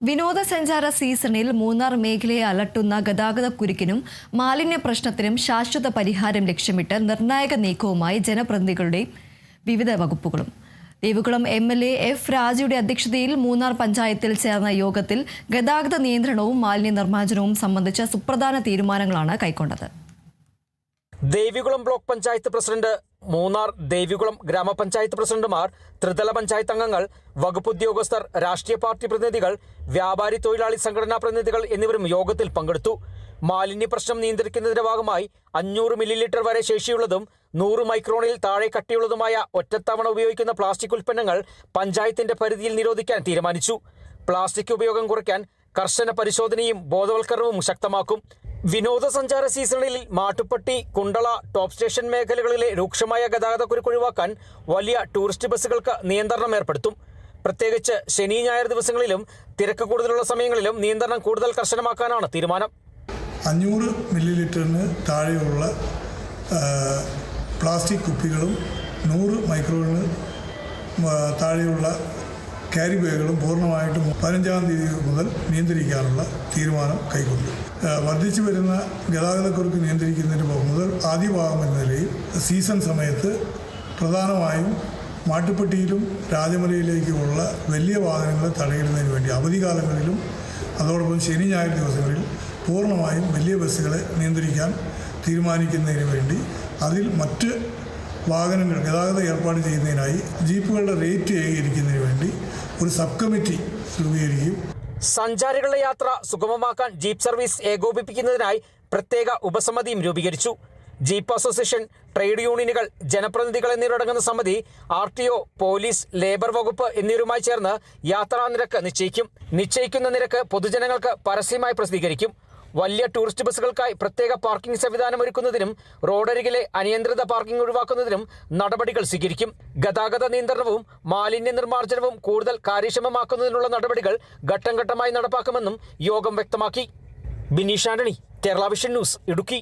വിനോദസഞ്ചാര സീസണിൽ മൂന്നാർ മേഖലയെ അലട്ടുന്ന ഗതാഗതക്കുരുക്കിനും മാലിന്യ പ്രശ്നത്തിനും ശാശ്വത പരിഹാരം ലക്ഷ്യമിട്ട് നിർണായക നീക്കവുമായി ജനപ്രതിനിധികളുടെയും വിവിധ വകുപ്പുകളും. ദേവികുളം MLA എഫ് രാജയുടെ അധ്യക്ഷതയിൽ മൂന്നാർ പഞ്ചായത്തിൽ ചേർന്ന യോഗത്തിൽ ഗതാഗത നിയന്ത്രണവും മാലിന്യ നിർമ്മാർജ്ജനവും സംബന്ധിച്ച സുപ്രധാന തീരുമാനങ്ങളാണ് കൈക്കൊണ്ടത്. ദേവികുളം ബ്ലോക്ക് പഞ്ചായത്ത് പ്രസിഡന്റ്, മൂന്നാർ ദേവികുളം ഗ്രാമപഞ്ചായത്ത് പ്രസിഡന്റുമാർ, ത്രിതല പഞ്ചായത്ത് അംഗങ്ങൾ, വകുപ്പ് ഉദ്യോഗസ്ഥർ, രാഷ്ട്രീയ പാർട്ടി പ്രതിനിധികൾ, വ്യാപാരി തൊഴിലാളി സംഘടനാ പ്രതിനിധികൾ എന്നിവരും യോഗത്തിൽ പങ്കെടുത്തു. മാലിന്യ പ്രശ്നം നിയന്ത്രിക്കുന്നതിന്റെ ഭാഗമായി 500 മില്ലിലിറ്റർ വരെ ശേഷിയുള്ളതും 100 മൈക്രോണിൽ താഴെ കട്ടിയുള്ളതുമായ ഒറ്റത്തവണ ഉപയോഗിക്കുന്ന പ്ലാസ്റ്റിക് ഉൽപ്പന്നങ്ങൾ പഞ്ചായത്തിന്റെ പരിധിയിൽ നിരോധിക്കാൻ തീരുമാനിച്ചു. പ്ലാസ്റ്റിക് ഉപയോഗം കുറയ്ക്കാൻ കർശന പരിശോധനയും ബോധവൽക്കരണവും ശക്തമാക്കും. വിനോദസഞ്ചാര സീസണിൽ മാട്ടുപ്പെട്ടി, കുണ്ടള, ടോപ്പ് സ്റ്റേഷൻ മേഖലകളിലെ രൂക്ഷമായ ഗതാഗതക്കുരുക്ക് ഒഴിവാക്കാൻ വലിയ ടൂറിസ്റ്റ് ബസ്സുകൾക്ക് നിയന്ത്രണം ഏർപ്പെടുത്തും. പ്രത്യേകിച്ച് ശനി ഞായർ ദിവസങ്ങളിലും തിരക്ക് കൂടുതലുള്ള സമയങ്ങളിലും നിയന്ത്രണം കൂടുതൽ കർശനമാക്കാനാണ് തീരുമാനം. 500 മില്ലിലിറ്ററിന് താഴെയുള്ള പ്ലാസ്റ്റിക് കുപ്പികളും 100 മൈക്രോണിന് താഴെയുള്ള ക്യാരി ബാഗുകളും പൂർണ്ണമായിട്ടും 15-ാം തീയതി മുതൽ നിയന്ത്രിക്കാനുള്ള തീരുമാനം കൈക്കൊണ്ടു. വർദ്ധിച്ചു വരുന്ന ഗതാഗതക്കുരുക്ക് നിയന്ത്രിക്കുന്നതിന് മുതൽ ആദ്യ ഭാഗം എന്ന നിലയിൽ സീസൺ സമയത്ത് പ്രധാനമായും മാട്ടുപ്പെട്ടിയിലും രാജമലയിലേക്കുമുള്ള വലിയ വാഹനങ്ങളെ തടയിടുന്നതിന് വേണ്ടി അവധിക്കാലങ്ങളിലും അതോടൊപ്പം ശനി ഞായർ ദിവസങ്ങളിൽ പൂർണ്ണമായും വലിയ ബസ്സുകളെ നിയന്ത്രിക്കാൻ തീരുമാനിക്കുന്നതിന് വേണ്ടി അതിൽ മറ്റ് വാഹനങ്ങൾ ഗതാഗതം ഏർപ്പാട് ചെയ്യുന്നതിനായി ജീപ്പുകളുടെ റേറ്റ് ഏകീകരിക്കുന്നതിന് വേണ്ടി ഒരു സബ് കമ്മിറ്റി രൂപീകരിക്കും. സഞ്ചാരികളുടെ യാത്ര സുഗമമാക്കാൻ ജീപ്പ് സർവീസ് ഏകോപിപ്പിക്കുന്നതിനായി പ്രത്യേക ഉപസമിതിയും രൂപീകരിച്ചു. ജീപ്പ് അസോസിയേഷൻ, ട്രേഡ് യൂണിയനുകൾ, ജനപ്രതിനിധികൾ എന്നിവരടങ്ങുന്ന സമിതി RTO, പോലീസ്, ലേബർ വകുപ്പ് എന്നിവരുമായി ചേർന്ന് യാത്രാ നിരക്ക് നിശ്ചയിക്കും. നിശ്ചയിക്കുന്ന നിരക്ക് പൊതുജനങ്ങൾക്ക് പരസ്യമായി പ്രസിദ്ധീകരിക്കും. വലിയ ടൂറിസ്റ്റ് ബസ്സുകൾക്കായി പ്രത്യേക പാർക്കിംഗ് സംവിധാനം ഒരുക്കുന്നതിനും റോഡരികിലെ അനിയന്ത്രിത പാർക്കിംഗ് ഒഴിവാക്കുന്നതിനും നടപടികൾ സ്വീകരിക്കും. ഗതാഗത നിയന്ത്രണവും മാലിന്യ നിർമ്മാർജ്ജനവും കൂടുതൽ കാര്യക്ഷമമാക്കുന്നതിനുള്ള നടപടികൾ ഘട്ടം ഘട്ടമായി നടപ്പാക്കുമെന്നും യോഗം വ്യക്തമാക്കി. Bineesh Antony, Kerala vision news, Idukki.